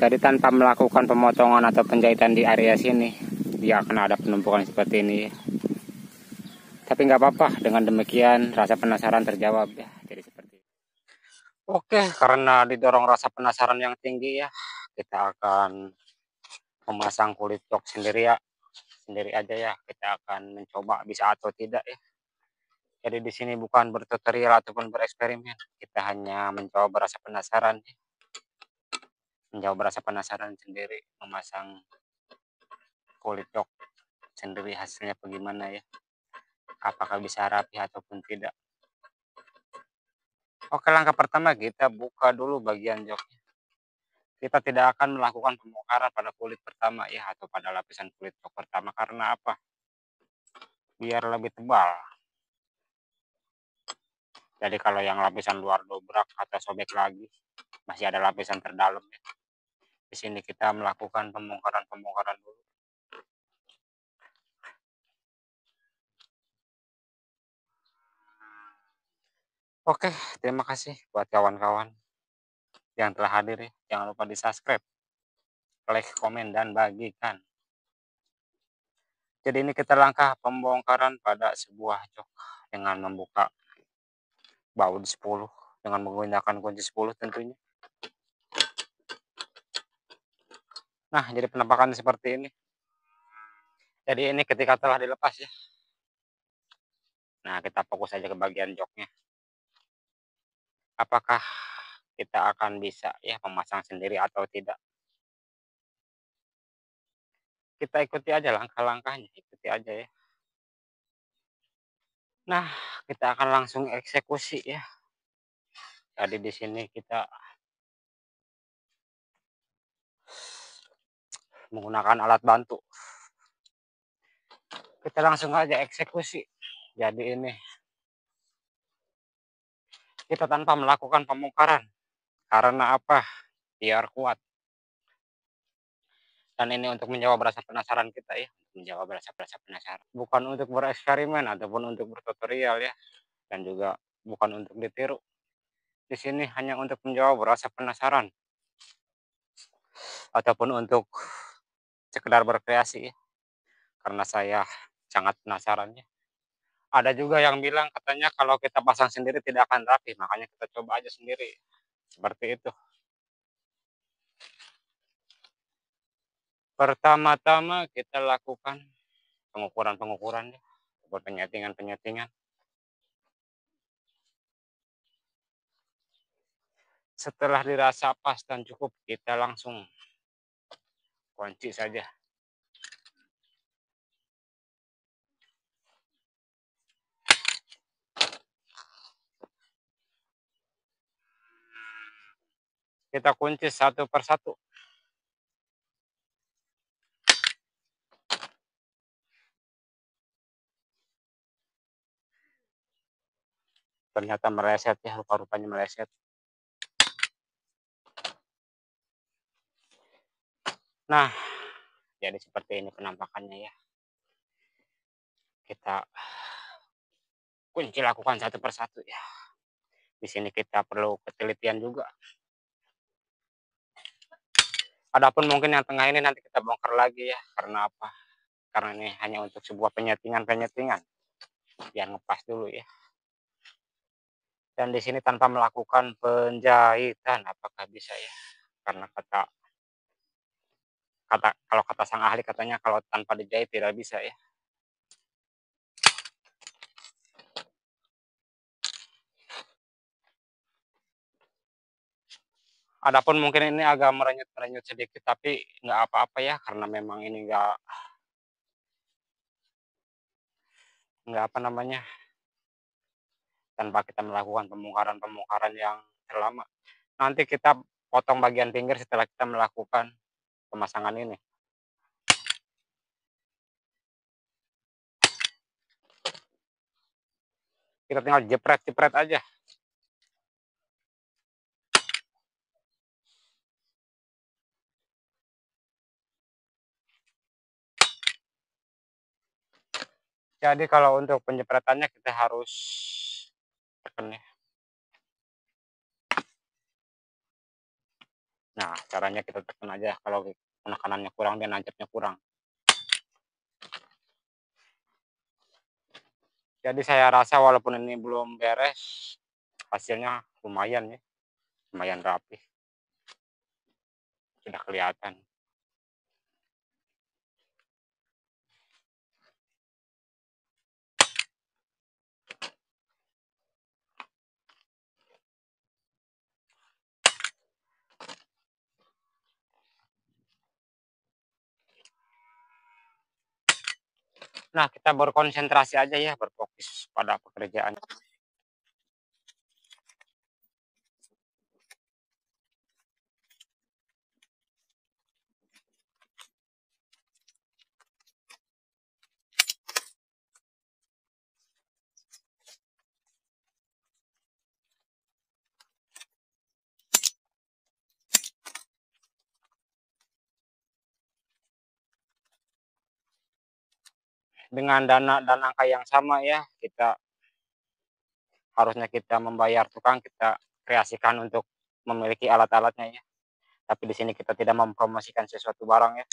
Jadi tanpa melakukan pemotongan atau penjahitan di area sini, dia akan ada penumpukan seperti ini. Tapi nggak apa-apa, dengan demikian rasa penasaran terjawab ya. Jadi seperti itu. Oke, karena didorong rasa penasaran yang tinggi ya, kita akan memasang kulit jok sendiri ya, sendiri aja ya. Kita akan mencoba bisa atau tidak ya. Jadi di sini bukan bertutorial ataupun bereksperimen, kita hanya mencoba rasa penasaran, menjawab rasa penasaran sendiri, memasang kulit jok sendiri hasilnya bagaimana ya, apakah bisa rapi ataupun tidak. Oke, langkah pertama kita buka dulu bagian joknya. Kita tidak akan melakukan pembongkaran pada kulit pertama ya, atau pada lapisan kulit jok pertama. Karena apa? Biar lebih tebal. Jadi kalau yang lapisan luar dobrak atau sobek lagi, masih ada lapisan terdalam ya. Di sini kita melakukan pembongkaran dulu. Oke, terima kasih buat kawan-kawan yang telah hadir ya. Jangan lupa di subscribe, like, komen, dan bagikan. Jadi ini kita langkah pembongkaran pada sebuah jok dengan membuka baut 10 dengan menggunakan kunci 10 tentunya. Nah, jadi penampakan seperti ini. Jadi ini ketika telah dilepas ya. Nah, kita fokus saja ke bagian joknya. Apakah kita akan bisa ya memasang sendiri atau tidak? Kita ikuti aja langkah-langkahnya, ikuti aja ya. Nah, kita akan langsung eksekusi ya. Jadi di sini kita menggunakan alat bantu. Kita langsung aja eksekusi. Jadi ini kita tanpa melakukan pembongkaran. Karena apa? Biar kuat. Dan ini untuk menjawab rasa penasaran kita ya. Menjawab rasa penasaran. Bukan untuk bereksperimen ataupun untuk bertutorial ya. Dan juga bukan untuk ditiru. Di sini hanya untuk menjawab rasa penasaran. Ataupun untuk sekedar berkreasi ya. Karena saya sangat penasaran ya. Ada juga yang bilang katanya kalau kita pasang sendiri tidak akan rapi. Makanya kita coba aja sendiri. Seperti itu. Pertama-tama kita lakukan pengukuran-pengukuran ya. Buat penyetingan-penyetingan. Setelah dirasa pas dan cukup, kita langsung kunci saja. Kita kunci satu persatu. Ternyata meleset ya, rupa-rupanya meleset. Nah, jadi seperti ini penampakannya ya. Kita kunci lakukan satu persatu ya. Di sini kita perlu ketelitian juga. Adapun mungkin yang tengah ini nanti kita bongkar lagi ya. Karena apa? Karena ini hanya untuk sebuah penyetingan-penyetingan. Biar ngepas dulu ya. Dan di sini tanpa melakukan penjahitan, apakah bisa ya? Karena kalau kata sang ahli katanya kalau tanpa dijahit tidak bisa ya. Adapun mungkin ini agak merenyut-merenyut sedikit, tapi nggak apa-apa ya, karena memang ini nggak apa namanya, tanpa kita melakukan pembongkaran yang terlama. Nanti kita potong bagian pinggir setelah kita melakukan pemasangan ini. Kita tinggal jepret-jepret aja. Jadi kalau untuk penjepretannya kita harus tekan ya. Nah, caranya kita tekan aja, kalau penekanannya kurang, dia nancapnya kurang. Jadi saya rasa walaupun ini belum beres, hasilnya lumayan ya, lumayan rapi, sudah kelihatan. Nah, kita berkonsentrasi aja ya, berfokus pada pekerjaan. Dengan dana dan angka yang sama ya, harusnya kita membayar tukang, kita kreasikan untuk memiliki alat-alatnya ya. Tapi di sini kita tidak mempromosikan sesuatu barang ya.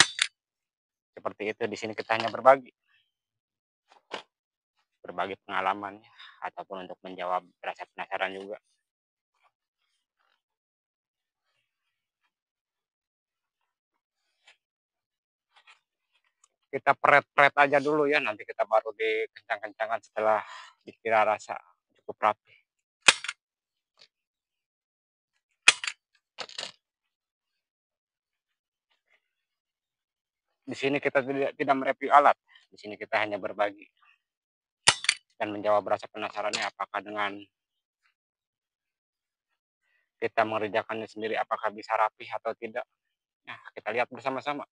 Seperti itu, di sini kita hanya berbagi pengalaman ya, ataupun untuk menjawab rasa penasaran juga. Kita pret-pret aja dulu ya, nanti kita baru dikencang-kencangkan setelah dikira rasa cukup rapi. Di sini kita tidak mereview alat, di sini kita hanya berbagi dan menjawab rasa penasarannya, apakah dengan kita mengerjakannya sendiri apakah bisa rapi atau tidak. Nah, kita lihat bersama-sama.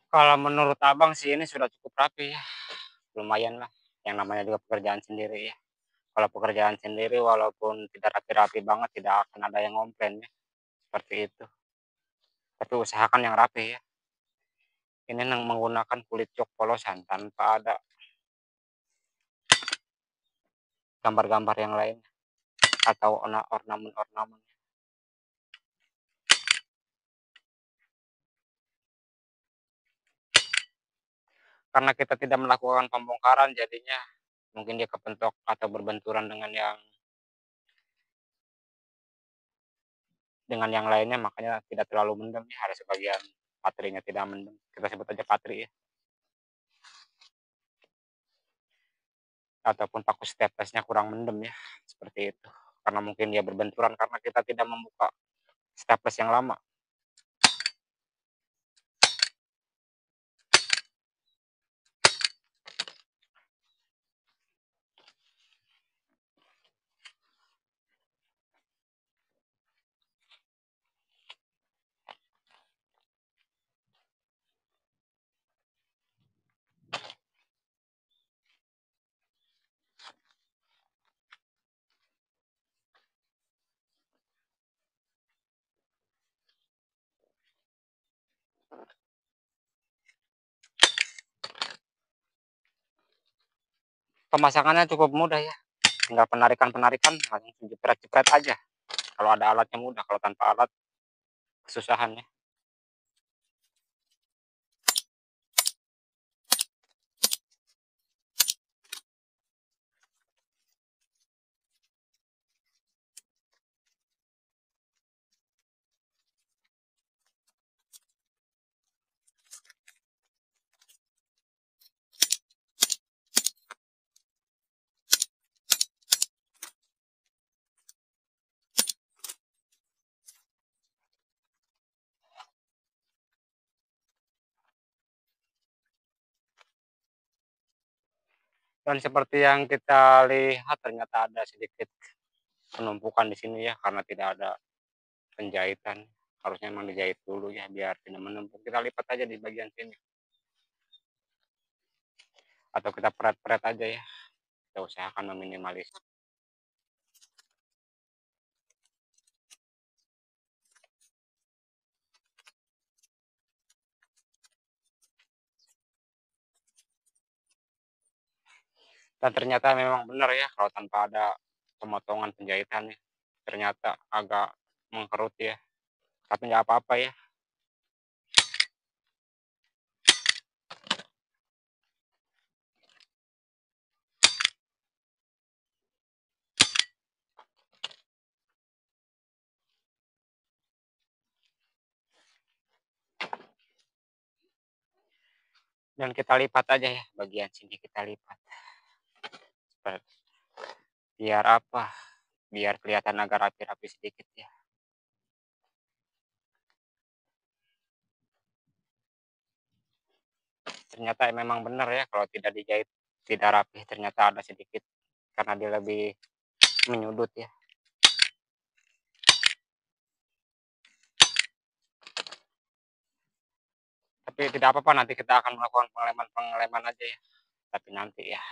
Kalau menurut abang sih ini sudah cukup rapi ya, lumayan lah. Yang namanya juga pekerjaan sendiri ya. Kalau pekerjaan sendiri walaupun tidak rapi-rapi banget, tidak akan ada yang komplain ya, seperti itu. Tapi usahakan yang rapi ya. Ini menggunakan kulit cok polosan tanpa ada gambar-gambar yang lain atau ornamen-ornamen. Karena kita tidak melakukan pembongkaran, jadinya mungkin dia kepentok atau berbenturan dengan yang lainnya, makanya tidak terlalu mendem ya. Ada sebagian patrinya tidak mendem, kita sebut aja patri ya, ataupun paku staplesnya kurang mendem ya, seperti itu. Karena mungkin dia berbenturan karena kita tidak membuka staples yang lama. Pemasangannya cukup mudah ya, tinggal penarikan langsung jepret-jepret aja. Kalau ada alatnya mudah, kalau tanpa alat kesusahan ya. Dan seperti yang kita lihat, ternyata ada sedikit penumpukan di sini ya, karena tidak ada penjahitan. Harusnya memang dijahit dulu ya biar tidak menumpuk. Kita lipat aja di bagian sini atau kita peret-peret aja ya. Kita usahakan meminimalis. Dan ternyata memang benar ya, kalau tanpa ada pemotongan penjahitan ya, ternyata agak mengkerut ya. Tapi nggak apa-apa ya. Dan kita lipat aja ya, bagian sini kita lipat. Biar apa? Biar kelihatan agak rapi-rapi sedikit ya. Ternyata memang benar ya, kalau tidak dijahit tidak rapi, ternyata ada sedikit karena dia lebih menyudut ya. Tapi tidak apa-apa, nanti kita akan melakukan pengeleman aja ya. Tapi nanti ya.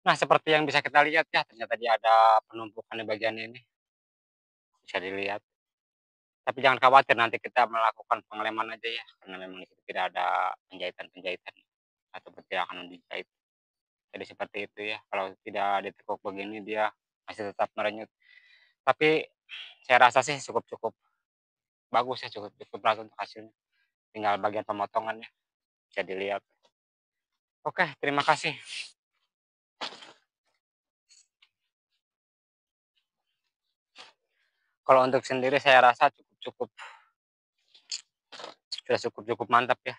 Nah, seperti yang bisa kita lihat ya, ternyata dia ada penumpukan di bagian ini. Bisa dilihat. Tapi jangan khawatir, nanti kita melakukan pengeleman aja ya, karena memang di situ tidak ada penjahitan-penjahitan atau tidak akan dijahit. Jadi seperti itu ya, kalau tidak ditekuk begini dia masih tetap merenyut. Tapi saya rasa sih cukup-cukup bagus ya, cukup-cukup bagus untuk hasilnya. Tinggal bagian pemotongannya bisa dilihat. Oke, terima kasih. Kalau untuk sendiri saya rasa cukup-cukup sudah cukup-cukup mantap ya.